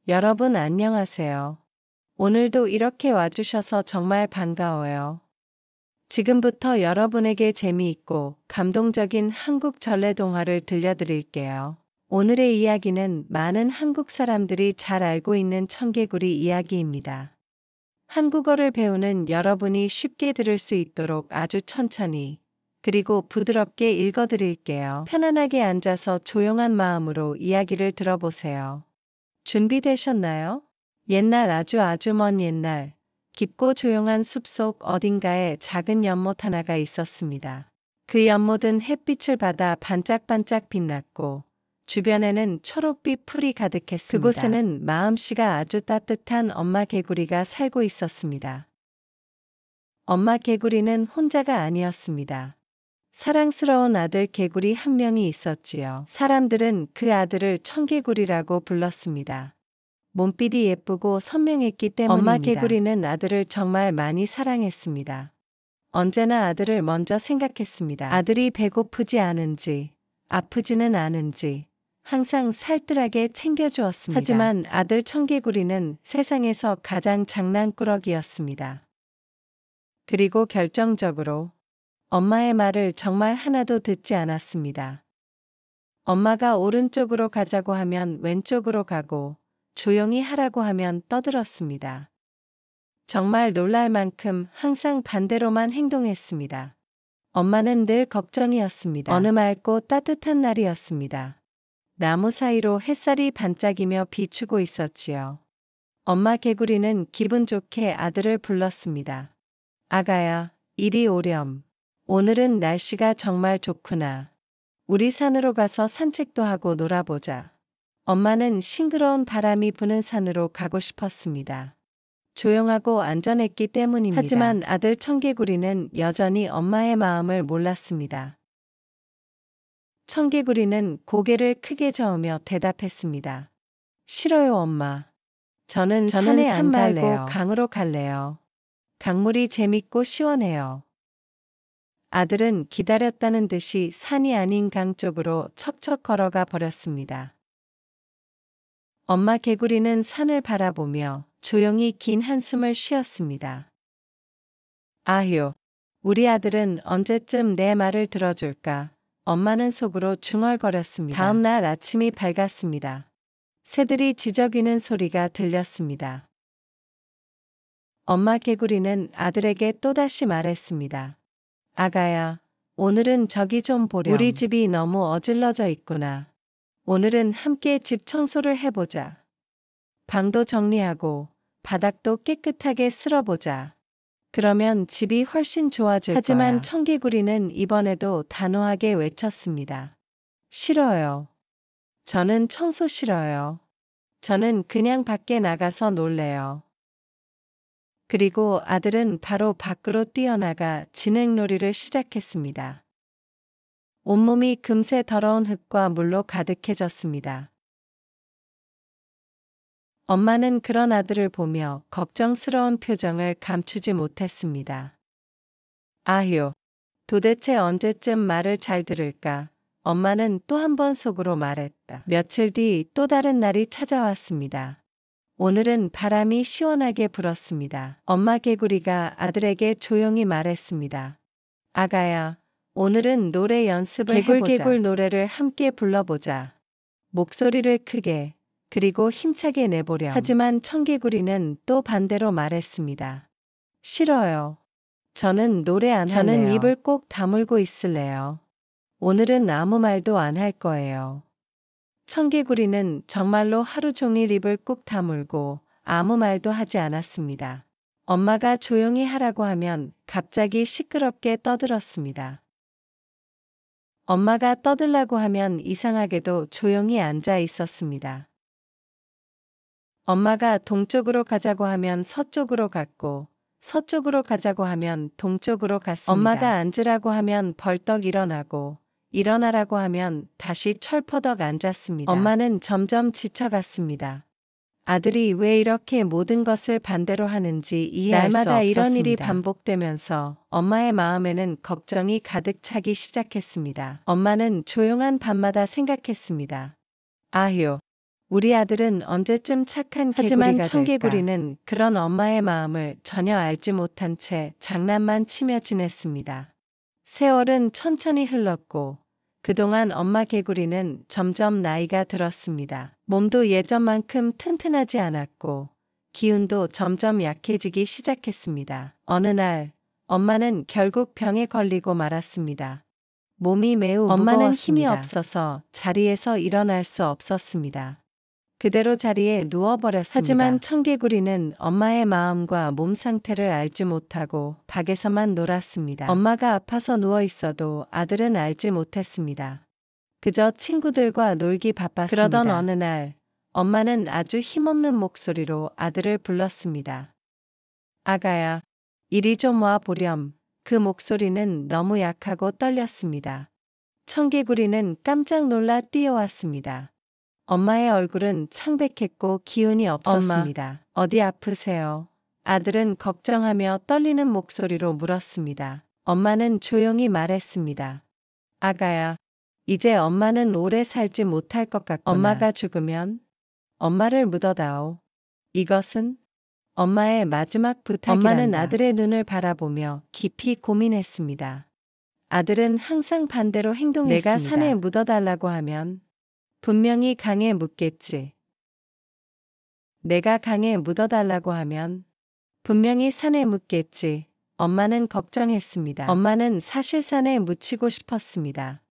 여러분 안녕하세요. 오늘도 이렇게 와주셔서 정말 반가워요. 지금부터 여러분에게 재미있고 감동적인 한국 전래동화를 들려드릴게요. 오늘의 이야기는 많은 한국 사람들이 잘 알고 있는 청개구리 이야기입니다. 한국어를 배우는 여러분이 쉽게 들을 수 있도록 아주 천천히 그리고 부드럽게 읽어드릴게요. 편안하게 앉아서 조용한 마음으로 이야기를 들어보세요. 준비되셨나요? 옛날 아주 먼 옛날, 깊고 조용한 숲속 어딘가에 작은 연못 하나가 있었습니다. 그 연못은 햇빛을 받아 반짝반짝 빛났고 주변에는 초록빛 풀이 가득했습니다. 그곳에는 마음씨가 아주 따뜻한 엄마 개구리가 살고 있었습니다. 엄마 개구리는 혼자가 아니었습니다. 사랑스러운 아들 개구리 한 명이 있었지요. 사람들은 그 아들을 청개구리라고 불렀습니다. 몸빛이 예쁘고 선명했기 때문입니다. 엄마 개구리는 아들을 정말 많이 사랑했습니다. 언제나 아들을 먼저 생각했습니다. 아들이 배고프지 않은지, 아프지는 않은지 항상 살뜰하게 챙겨주었습니다. 하지만 아들 청개구리는 세상에서 가장 장난꾸러기였습니다. 그리고 결정적으로 엄마의 말을 정말 하나도 듣지 않았습니다. 엄마가 오른쪽으로 가자고 하면 왼쪽으로 가고 조용히 하라고 하면 떠들었습니다. 정말 놀랄 만큼 항상 반대로만 행동했습니다. 엄마는 늘 걱정이었습니다. 어느 맑고 따뜻한 날이었습니다. 나무 사이로 햇살이 반짝이며 비추고 있었지요. 엄마 개구리는 기분 좋게 아들을 불렀습니다. 아가야, 이리 오렴. 오늘은 날씨가 정말 좋구나. 우리 산으로 가서 산책도 하고 놀아보자. 엄마는 싱그러운 바람이 부는 산으로 가고 싶었습니다. 조용하고 안전했기 때문입니다. 하지만 아들 청개구리는 여전히 엄마의 마음을 몰랐습니다. 청개구리는 고개를 크게 저으며 대답했습니다. 싫어요, 엄마. 저는 산에 안 말고 강으로 갈래요. 강물이 재밌고 시원해요. 아들은 기다렸다는 듯이 산이 아닌 강 쪽으로 척척 걸어가 버렸습니다. 엄마 개구리는 산을 바라보며 조용히 긴 한숨을 쉬었습니다. 아휴, 우리 아들은 언제쯤 내 말을 들어줄까? 엄마는 속으로 중얼거렸습니다. 다음 날 아침이 밝았습니다. 새들이 지저귀는 소리가 들렸습니다. 엄마 개구리는 아들에게 또다시 말했습니다. 아가야, 오늘은 저기 좀 보렴. 우리 집이 너무 어질러져 있구나. 오늘은 함께 집 청소를 해보자. 방도 정리하고 바닥도 깨끗하게 쓸어보자. 그러면 집이 훨씬 좋아질 거야. 하지만 청개구리는 이번에도 단호하게 외쳤습니다. 싫어요. 저는 청소 싫어요. 저는 그냥 밖에 나가서 놀래요. 그리고 아들은 바로 밖으로 뛰어나가 진흙놀이를 시작했습니다. 온몸이 금세 더러운 흙과 물로 가득해졌습니다. 엄마는 그런 아들을 보며 걱정스러운 표정을 감추지 못했습니다. 아휴, 도대체 언제쯤 말을 잘 들을까? 엄마는 또 한 번 속으로 말했다. 며칠 뒤 또 다른 날이 찾아왔습니다. 오늘은 바람이 시원하게 불었습니다. 엄마 개구리가 아들에게 조용히 말했습니다. 아가야, 오늘은 노래 연습을 해보자. 개굴개굴 노래를 함께 불러보자. 목소리를 크게 그리고 힘차게 내보렴. 하지만 청개구리는 또 반대로 말했습니다. 싫어요. 저는 노래 안 할래요. 저는 입을 꼭 다물고 있을래요. 오늘은 아무 말도 안 할 거예요. 청개구리는 정말로 하루 종일 입을 꾹 다물고 아무 말도 하지 않았습니다. 엄마가 조용히 하라고 하면 갑자기 시끄럽게 떠들었습니다. 엄마가 떠들라고 하면 이상하게도 조용히 앉아 있었습니다. 엄마가 동쪽으로 가자고 하면 서쪽으로 갔고 서쪽으로 가자고 하면 동쪽으로 갔습니다. 엄마가 앉으라고 하면 벌떡 일어나고 일어나라고 하면 다시 철퍼덕 앉았습니다. 엄마는 점점 지쳐갔습니다. 아들이 왜 이렇게 모든 것을 반대로 하는지 이해할 수 없었습니다. 날마다 이런 일이 반복되면서 엄마의 마음에는 걱정이 가득 차기 시작했습니다. 엄마는 조용한 밤마다 생각했습니다. 아휴, 우리 아들은 언제쯤 착한 하지만 개구리가 청개구리는 될까? 그런 엄마의 마음을 전혀 알지 못한 채 장난만 치며 지냈습니다. 세월은 천천히 흘렀고 그동안 엄마 개구리는 점점 나이가 들었습니다. 몸도 예전만큼 튼튼하지 않았고 기운도 점점 약해지기 시작했습니다. 어느 날 엄마는 결국 병에 걸리고 말았습니다. 몸이 매우 엄마는 힘이 힘이 없어서 자리에서 일어날 수 없었습니다. 그대로 자리에 누워버렸습니다. 하지만 청개구리는 엄마의 마음과 몸 상태를 알지 못하고 밖에서만 놀았습니다. 엄마가 아파서 누워 있어도 아들은 알지 못했습니다. 그저 친구들과 놀기 바빴습니다. 그러던 어느 날 엄마는 아주 힘없는 목소리로 아들을 불렀습니다. 아가야, 이리 좀 와 보렴. 그 목소리는 너무 약하고 떨렸습니다. 청개구리는 깜짝 놀라 뛰어왔습니다. 엄마의 얼굴은 창백했고 기운이 없었습니다. 어디 아프세요? 아들은 걱정하며 떨리는 목소리로 물었습니다. 엄마는 조용히 말했습니다. 아가야, 이제 엄마는 오래 살지 못할 것 같구나. 엄마가 죽으면 엄마를 묻어다오. 이것은 엄마의 마지막 부탁이란다. 엄마는 아들의 눈을 바라보며 깊이 고민했습니다. 아들은 항상 반대로 행동했습니다. 내가 산에 묻어달라고 하면 분명히 강에 묻겠지. 내가 강에 묻어달라고 하면 분명히 산에 묻겠지. 엄마는 걱정했습니다. 엄마는 사실 산에 묻히고 싶었습니다.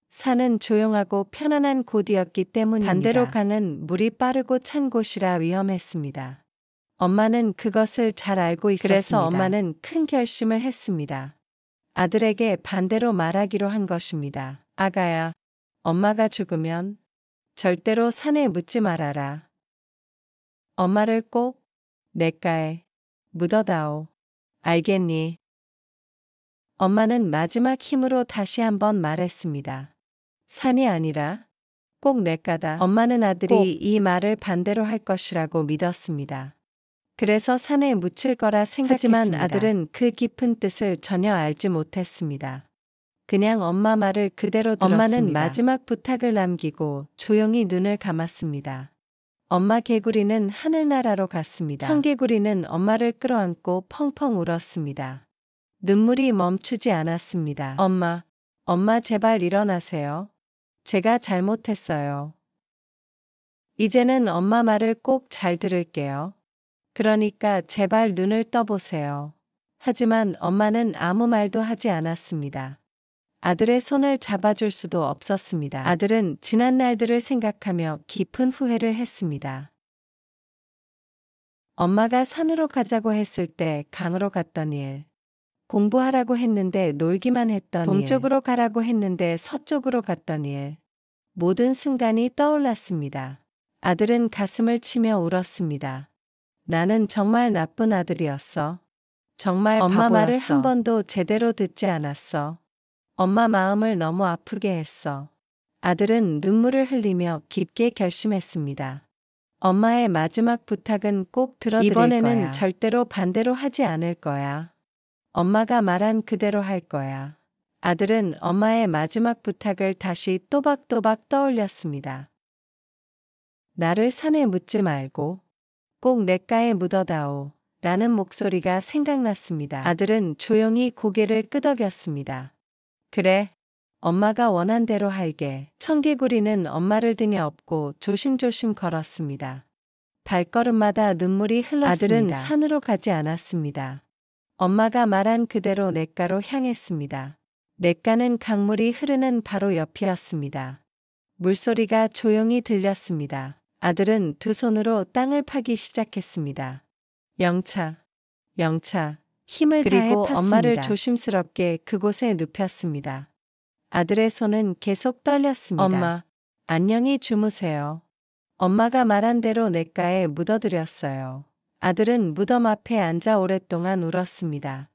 산은 조용하고 편안한 곳이었기 때문입니다. 반대로 강은 물이 빠르고 찬 곳이라 위험했습니다. 엄마는 그것을 잘 알고 있었습니다. 그래서 엄마는 큰 결심을 했습니다. 아들에게 반대로 말하기로 한 것입니다. 아가야, 엄마가 죽으면 절대로 산에 묻지 말아라. 엄마를 꼭 냇가에 묻어다오. 알겠니? 엄마는 마지막 힘으로 다시 한번 말했습니다. 산이 아니라 꼭 냇가다. 엄마는 아들이 이 말을 반대로 할 것이라고 믿었습니다. 그래서 산에 묻힐 거라 생각했습니다. 하지만 아들은 그 깊은 뜻을 전혀 알지 못했습니다. 그냥 엄마 말을 그대로 들었습니다. 엄마는 마지막 부탁을 남기고 조용히 눈을 감았습니다. 엄마 개구리는 하늘나라로 갔습니다. 청개구리는 엄마를 끌어안고 펑펑 울었습니다. 눈물이 멈추지 않았습니다. 엄마 제발 일어나세요. 제가 잘못했어요. 이제는 엄마 말을 꼭 잘 들을게요. 그러니까 제발 눈을 떠보세요. 하지만 엄마는 아무 말도 하지 않았습니다. 아들의 손을 잡아줄 수도 없었습니다. 아들은 지난 날들을 생각하며 깊은 후회를 했습니다. 엄마가 산으로 가자고 했을 때 강으로 갔던 일, 공부하라고 했는데 놀기만 했던 동쪽으로 가라고 했는데 서쪽으로 갔던 일, 모든 순간이 떠올랐습니다. 아들은 가슴을 치며 울었습니다. 나는 정말 나쁜 아들이었어. 정말 엄마 바보였어. 말을 한 번도 제대로 듣지 않았어. 엄마 마음을 너무 아프게 했어. 아들은 눈물을 흘리며 깊게 결심했습니다. 엄마의 마지막 부탁은 꼭 들어드릴 거야. 이번에는 절대로 반대로 하지 않을 거야. 엄마가 말한 그대로 할 거야. 아들은 엄마의 마지막 부탁을 다시 또박또박 떠올렸습니다. 나를 산에 묻지 말고 꼭 냇가에 묻어다오. 라는 목소리가 생각났습니다. 아들은 조용히 고개를 끄덕였습니다. 그래, 엄마가 원한 대로 할게. 청개구리는 엄마를 등에 업고 조심조심 걸었습니다. 발걸음마다 눈물이 흘렀습니다. 아들은 산으로 가지 않았습니다. 엄마가 말한 그대로 냇가로 향했습니다. 냇가는 강물이 흐르는 바로 옆이었습니다. 물소리가 조용히 들렸습니다. 아들은 두 손으로 땅을 파기 시작했습니다. 영차, 힘을 다해 팠습니다. 엄마를 조심스럽게 그곳에 눕혔습니다. 아들의 손은 계속 떨렸습니다. 엄마, 안녕히 주무세요. 엄마가 말한 대로 냇가에 묻어드렸어요. 아들은 무덤 앞에 앉아 오랫동안 울었습니다.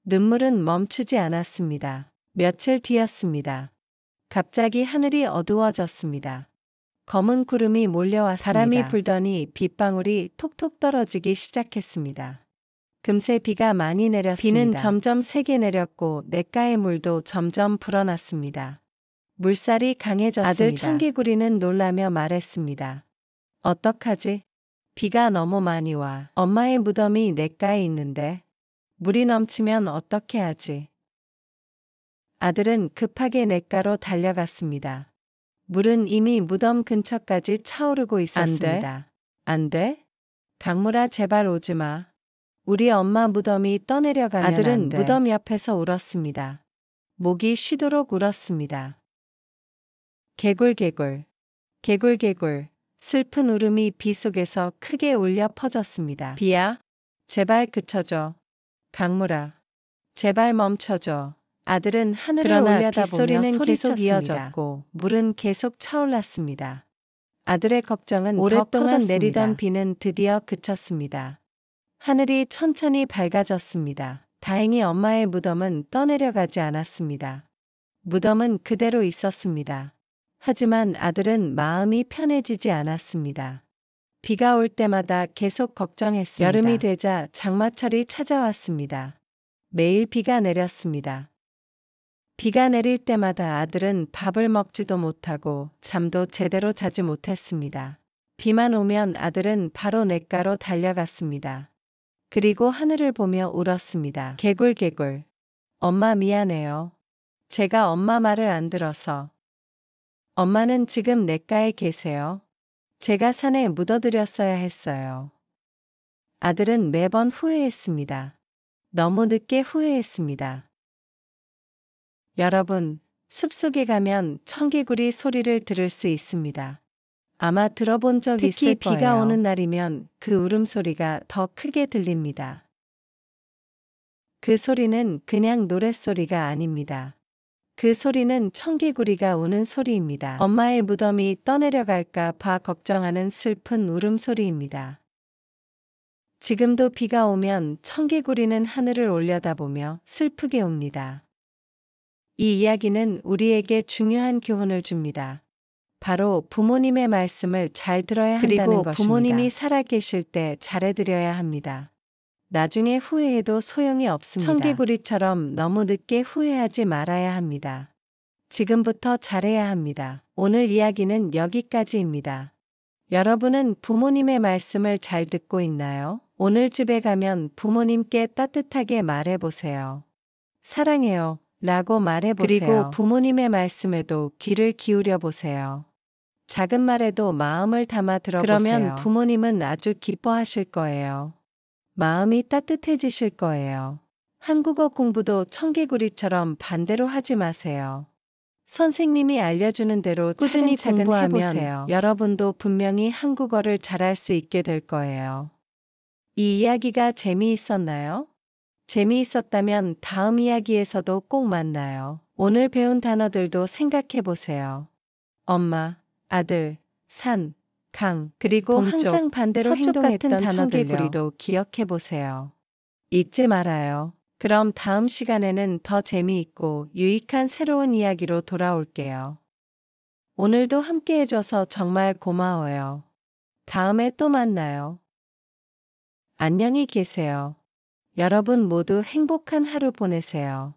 눈물은 멈추지 않았습니다. 며칠 뒤였습니다. 갑자기 하늘이 어두워졌습니다. 검은 구름이 몰려왔습니다. 바람이 불더니 빗방울이 톡톡 떨어지기 시작했습니다. 금세 비가 많이 내렸습니다. 비는 점점 세게 내렸고 냇가의 물도 점점 불어났습니다. 물살이 강해졌습니다. 아들 청개구리는 놀라며 말했습니다. 어떡하지? 비가 너무 많이 와. 엄마의 무덤이 냇가에 있는데 물이 넘치면 어떻게 하지? 아들은 급하게 냇가로 달려갔습니다. 물은 이미 무덤 근처까지 차오르고 있었습니다. 안 돼? 강물아, 제발 오지 마. 우리 엄마 무덤이 떠내려가면 안 돼. 아들은 무덤 옆에서 울었습니다. 목이 쉬도록 울었습니다. 개굴개굴, 개굴개굴. 슬픈 울음이 비 속에서 크게 울려 퍼졌습니다. 비야, 제발 그쳐줘. 강물아, 제발 멈춰줘. 아들은 하늘을 올려다보며 빗소리는 계속 이어졌고 물은 계속 차올랐습니다. 아들의 걱정은 오랫동안 내리던 비는 드디어 그쳤습니다. 하늘이 천천히 밝아졌습니다. 다행히 엄마의 무덤은 떠내려가지 않았습니다. 무덤은 그대로 있었습니다. 하지만 아들은 마음이 편해지지 않았습니다. 비가 올 때마다 계속 걱정했습니다. 여름이 되자 장마철이 찾아왔습니다. 매일 비가 내렸습니다. 비가 내릴 때마다 아들은 밥을 먹지도 못하고 잠도 제대로 자지 못했습니다. 비만 오면 아들은 바로 냇가로 달려갔습니다. 그리고 하늘을 보며 울었습니다. 개굴개굴. 엄마 미안해요. 제가 엄마 말을 안 들어서. 엄마는 지금 냇가에 계세요. 제가 산에 묻어드렸어야 했어요. 아들은 매번 후회했습니다. 너무 늦게 후회했습니다. 여러분, 숲속에 가면 청개구리 소리를 들을 수 있습니다. 아마 들어본 적 있을 거예요. 특히 비가 오는 날이면 그 울음소리가 더 크게 들립니다. 그 소리는 그냥 노랫소리가 아닙니다. 그 소리는 청개구리가 우는 소리입니다. 엄마의 무덤이 떠내려갈까 봐 걱정하는 슬픈 울음소리입니다. 지금도 비가 오면 청개구리는 하늘을 올려다보며 슬프게 웁니다. 이 이야기는 우리에게 중요한 교훈을 줍니다. 바로 부모님의 말씀을 잘 들어야 한다는 것입니다. 그리고 부모님이 살아계실 때 잘해드려야 합니다. 나중에 후회해도 소용이 없습니다. 청개구리처럼 너무 늦게 후회하지 말아야 합니다. 지금부터 잘해야 합니다. 오늘 이야기는 여기까지입니다. 여러분은 부모님의 말씀을 잘 듣고 있나요? 오늘 집에 가면 부모님께 따뜻하게 말해보세요. 사랑해요 라고 말해보세요. 그리고 부모님의 말씀에도 귀를 기울여 보세요. 작은 말에도 마음을 담아 들어보세요. 그러면 부모님은 아주 기뻐하실 거예요. 마음이 따뜻해지실 거예요. 한국어 공부도 청개구리처럼 반대로 하지 마세요. 선생님이 알려주는 대로 꾸준히 공부하면 해보세요. 여러분도 분명히 한국어를 잘할 수 있게 될 거예요. 이 이야기가 재미있었나요? 재미있었다면 다음 이야기에서도 꼭 만나요. 오늘 배운 단어들도 생각해 보세요. 엄마, 아들, 산, 강, 그리고 동쪽, 항상 반대로 행동했던 청개구리도 기억해 보세요. 잊지 말아요. 그럼 다음 시간에는 더 재미있고 유익한 새로운 이야기로 돌아올게요. 오늘도 함께 해줘서 정말 고마워요. 다음에 또 만나요. 안녕히 계세요. 여러분 모두 행복한 하루 보내세요.